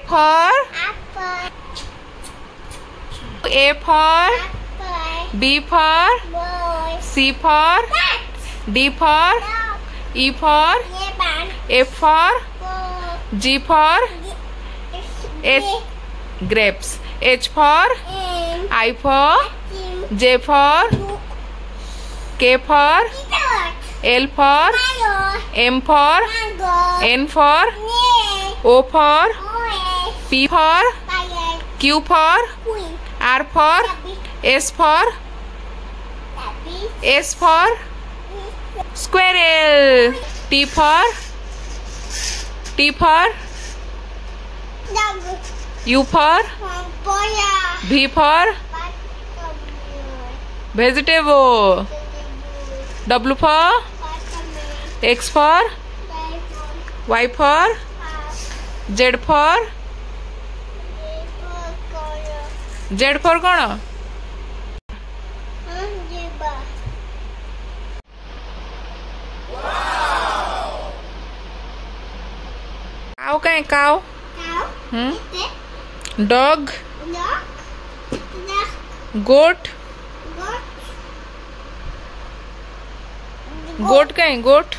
for apple, A for apple, B for boy, C for cat, D for dog, E for elephant, F for goat, G for H grapes H for and I for J for K for L for Mayo, M for mango, N for snake, O for orange, P for lion, Q for queen, R for rabbit, S for rabbit, S for squirrel T for dog, U for boya, V for vegetable W for X for Y for Z for Z for कौन cow कहीं cow dog गोट गोट कहीं गोट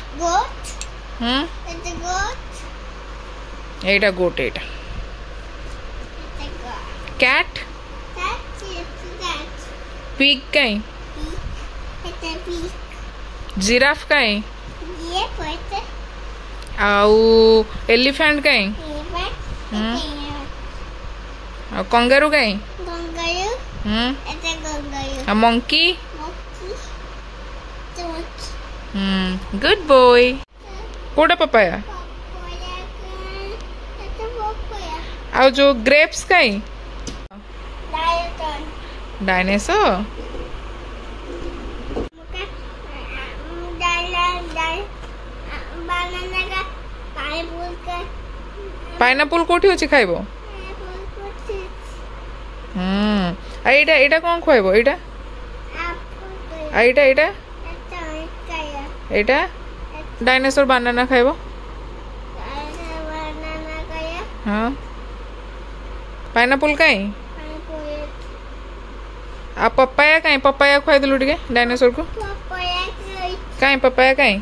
एटा गोट एटा cat pig कहीं giraffe कहीं आउ elephant कहीं आ kangaroo कहीं आ monkey good boy कोड़ा papaya आ जो grapes कहीं डायनासोर पाइनापल कोठी अछि खाइबो आ एटा एटा कोन खाइबो एटा आ एटा एटा एटा डायनासोर बनाना खाइबो हां पाइनापल काई आ पपाया काई पपाया खाइ दलु टिके डायनासोर को काई पपाया काई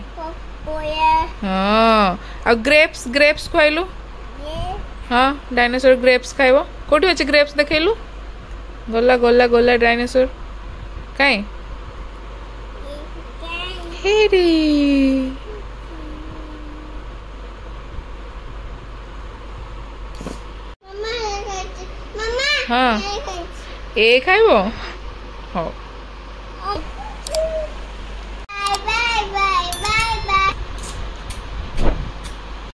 हां आ ग्रेप्स ग्रेप्स खाइलु हाँ डायनासोर ग्रेप्स खाइबो कोठी अछि ग्रेप्स देखैलु गोला गोला गोला डायनासोर काई हेरी हाँ ए खाइबो हाँ